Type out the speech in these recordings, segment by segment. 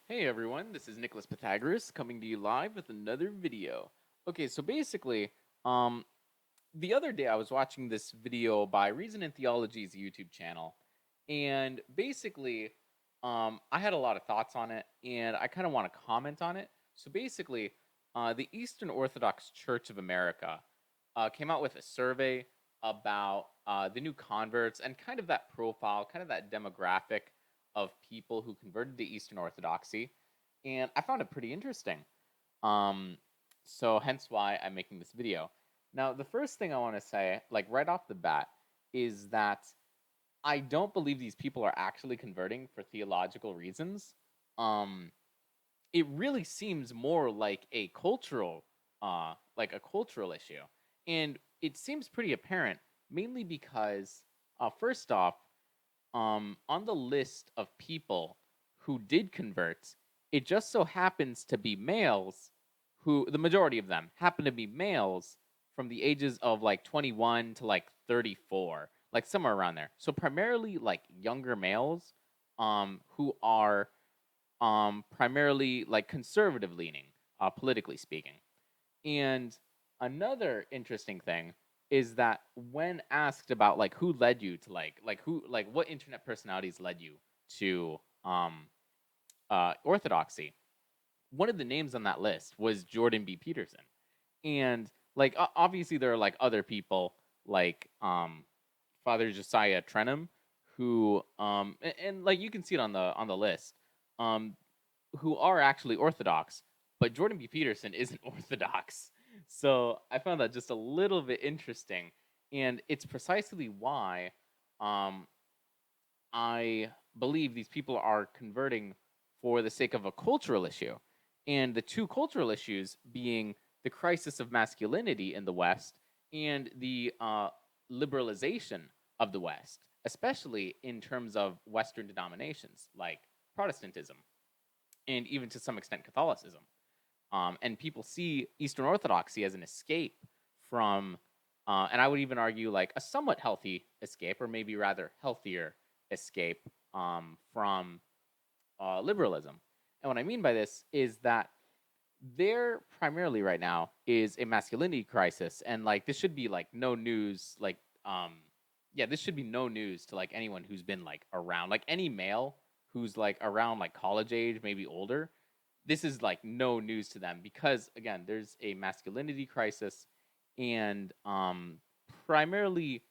Hey everyone, this is Nicholas Pythagoras coming to you live with another video. Okay, so basically, um, the other day I was watching this video by Reason and Theology's YouTube channel, and basically, I had a lot of thoughts on it, and I kind of want to comment on it. So basically, the Eastern Orthodox Church of America came out with a survey about the new converts and kind of that profile, kind of that demographic of people who converted to Eastern Orthodoxy, and I found it pretty interesting. Um, so hence why I'm making this video. Now, the first thing I want to say, like right off the bat, is that I don't believe these people are actually converting for theological reasons. Um, it really seems more like a cultural issue, and it seems pretty apparent, mainly because, first off, on the list of people who did convert, it just so happens to be males who, the majority of them, happen to be males from the ages of like 21 to like 34, like somewhere around there. So primarily like younger males who are primarily like conservative leaning, politically speaking. And another interesting thing is that when asked about like who led you to like what internet personalities led you to orthodoxy, one of the names on that list was Jordan B. Peterson. And like obviously there are like other people like Father Josiah Trenum who and like you can see it on the list um who are actually Orthodox, but Jordan B. Peterson isn't Orthodox. So I found that just a little bit interesting, and it's precisely why um, I believe these people are converting for the sake of a cultural issue, and the two cultural issues being the crisis of masculinity in the West and the liberalization of the West, especially in terms of Western denominations like Protestantism and even to some extent Catholicism. And people see Eastern Orthodoxy as an escape from, and I would even argue like a somewhat healthy escape, or maybe rather healthier escape from liberalism. And what I mean by this is that there primarily right now is a masculinity crisis, and like this should be like no news, yeah, this should be no news to like anyone who's been like around, like any male who's like around like college age, maybe older. This is like no news to them because again, there's a masculinity crisis, and primarily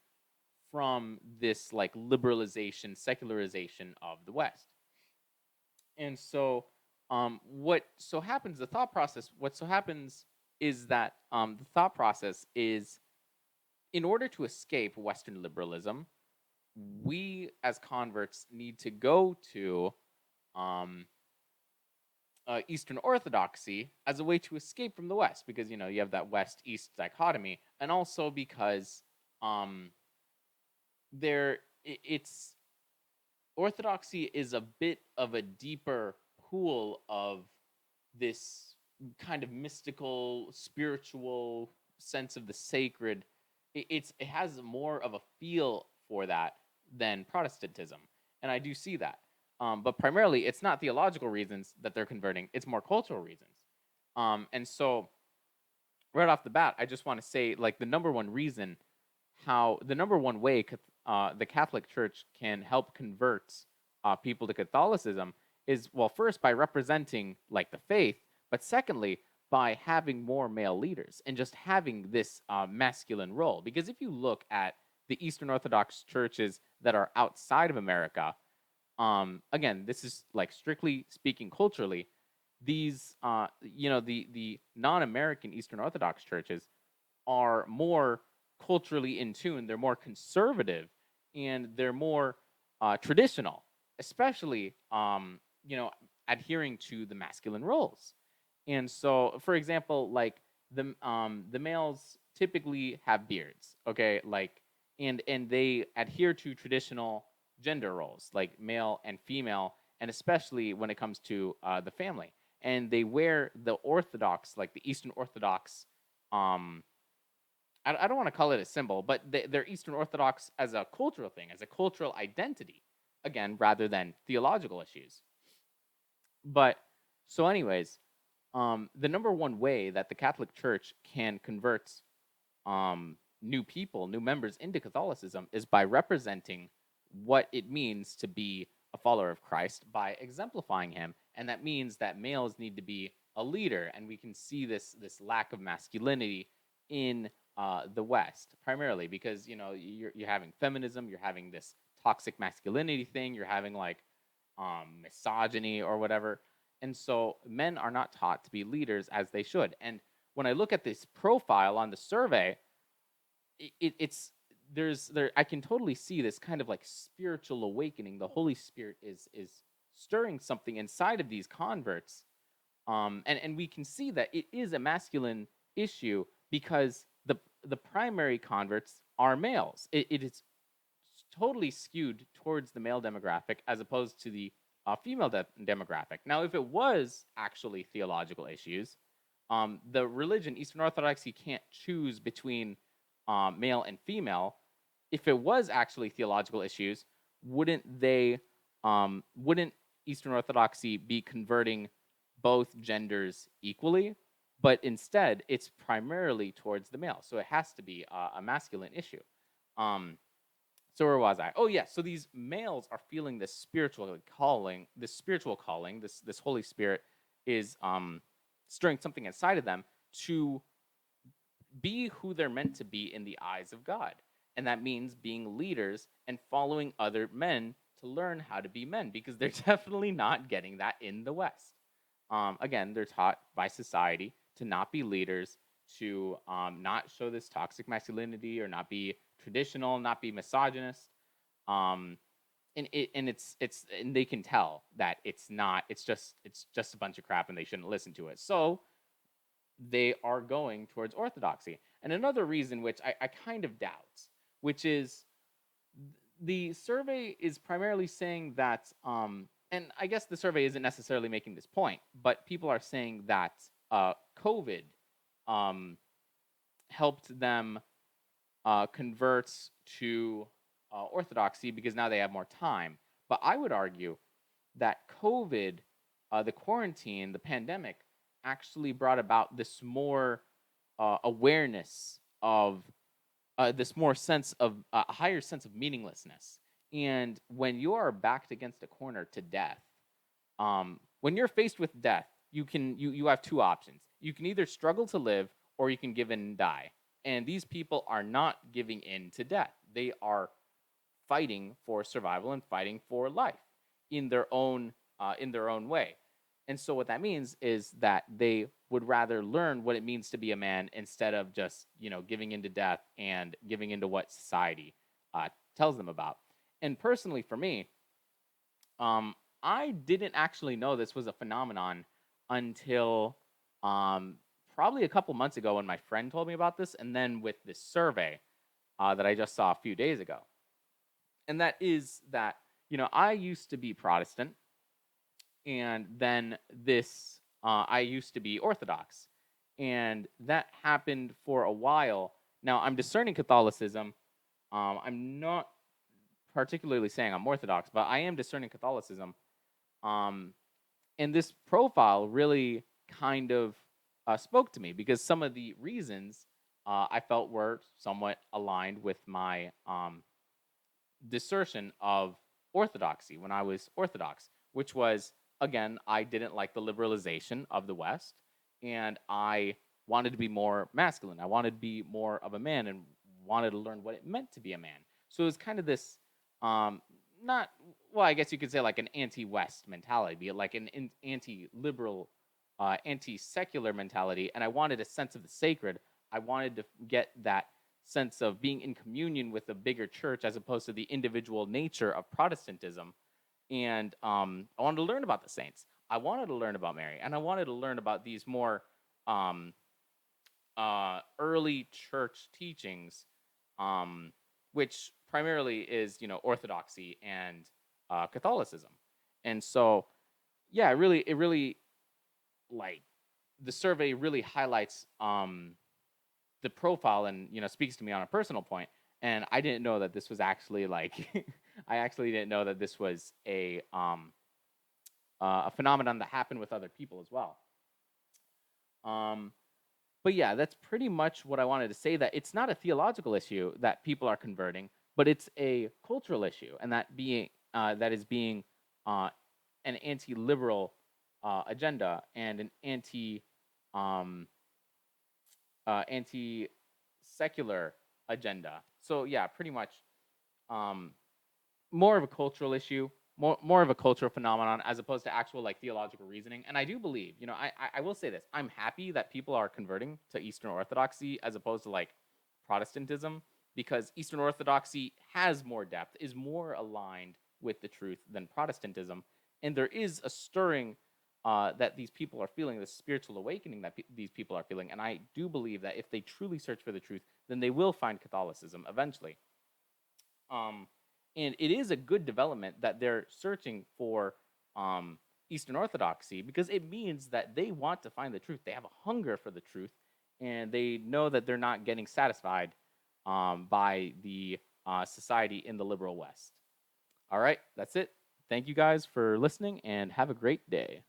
from this like liberalization, secularization of the West. And so what so happens the thought process what so happens is that the thought process is, in order to escape Western liberalism, we as converts need to go to um, Eastern Orthodoxy as a way to escape from the West, because you know you have that West East dichotomy, and also because um, it's Orthodoxy is a bit of a deeper pool of this kind of mystical, spiritual sense of the sacred. It has more of a feel for that than Protestantism, and I do see that. But primarily, it's not theological reasons that they're converting; it's more cultural reasons. And so, right off the bat, I just want to say, like, the number one way the Catholic Church can help convert people to Catholicism is, well, first by representing like the faith, but secondly by having more male leaders and just having this masculine role. Because if you look at the Eastern Orthodox churches that are outside of America, again, this is like strictly speaking culturally, these the non-American Eastern Orthodox churches are more culturally in tune. They're more conservative, and they're more traditional, especially adhering to the masculine roles. And so, for example, like the males typically have beards, okay, like and they adhere to traditional gender roles, like male and female, and especially when it comes to the family. And they wear the Orthodox, like the Eastern Orthodox um, I don't want to call it a symbol, but they're Eastern Orthodox as a cultural thing, as a cultural identity, again, rather than theological issues. But so, anyways, the number one way that the Catholic Church can convert new people, new members into Catholicism is by representing what it means to be a follower of Christ by exemplifying him, and that means that males need to be a leader, and we can see this lack of masculinity in the West primarily because you're having feminism, you're having this toxic masculinity thing, you're having like misogyny or whatever, and so men are not taught to be leaders as they should. And when I look at this profile on the survey, it's there I can totally see this kind of like spiritual awakening. The Holy Spirit is stirring something inside of these converts, and we can see that it is a masculine issue because the primary converts are males. It is totally skewed towards the male demographic as opposed to the female demographic. Now, if it was actually theological issues, the religion, Eastern Orthodoxy, can't choose between male and female. If it was actually theological issues, wouldn't Eastern Orthodoxy be converting both genders equally? But instead, it's primarily towards the male, so it has to be a masculine issue. Um, so where was I? Oh yeah, so these males are feeling this spiritual calling, this Holy Spirit is stirring something inside of them to be who they're meant to be in the eyes of God. And that means being leaders and following other men to learn how to be men because they're definitely not getting that in the West. Again, they're taught by society to not be leaders, to not show this toxic masculinity or not be traditional, not be misogynist. Um, and they can tell that it's not. It's just a bunch of crap, and they shouldn't listen to it. So they are going towards orthodoxy. And another reason, which I kind of doubt, which is the survey is primarily saying that, and I guess the survey isn't necessarily making this point, but people are saying that COVID um, helped them convert to orthodoxy because now they have more time. But I would argue that COVID, the quarantine, the pandemic, actually brought about this more awareness of this more sense of a higher sense of meaninglessness. And when you are backed against a corner to death, when you're faced with death, you have two options. You can either struggle to live or you can give in and die. And these people are not giving in to death. They are fighting for survival and fighting for life in their own way. And so what that means is that they would rather learn what it means to be a man instead of just giving into death and giving into what society tells them about. And personally, for me, um, I didn't actually know this was a phenomenon until um, probably a couple months ago when my friend told me about this, and then with this survey that I just saw a few days ago. And that is that I used to be Protestant, and then this I used to be Orthodox, and that happened for a while. Now I'm discerning Catholicism. I'm not particularly saying I'm Orthodox, but I am discerning Catholicism. Um, and this profile really kind of spoke to me because some of the reasons I felt were somewhat aligned with my dissertation of orthodoxy when I was Orthodox, which was, again, I didn't like the liberalization of the West, and I wanted to be more masculine. I wanted to be more of a man and wanted to learn what it meant to be a man. So it was kind of this, not, well, I guess you could say like an anti-West mentality, be it like an anti-liberal, anti-secular mentality, and I wanted a sense of the sacred. I wanted to get that sense of being in communion with a bigger church as opposed to the individual nature of Protestantism. And I wanted to learn about the saints. I wanted to learn about Mary, and I wanted to learn about these more um, early church teachings, um, which primarily is Orthodoxy and Catholicism. And so, yeah, it really like the survey really highlights the profile and speaks to me on a personal point. And I didn't know that this was actually like I actually didn't know that this was a a phenomenon that happened with other people as well. Um, but yeah, that's pretty much what I wanted to say. That it's not a theological issue that people are converting, but it's a cultural issue, and that is being uh, an anti-liberal agenda and an um, anti-secular agenda. So yeah, pretty much um, more of a cultural issue, more of a cultural phenomenon as opposed to actual like theological reasoning. And I do believe, I will say this: I'm happy that people are converting to Eastern Orthodoxy as opposed to like Protestantism, because Eastern Orthodoxy has more depth, is more aligned with the truth than Protestantism, and there is a stirring. That these people are feeling, the spiritual awakening that these people are feeling. And I do believe that if they truly search for the truth, then they will find Catholicism eventually. Um, and it is a good development that they're searching for Eastern Orthodoxy, because it means that they want to find the truth. They have a hunger for the truth, and they know that they're not getting satisfied by the society in the liberal West. All right, that's it. Thank you guys for listening, and have a great day.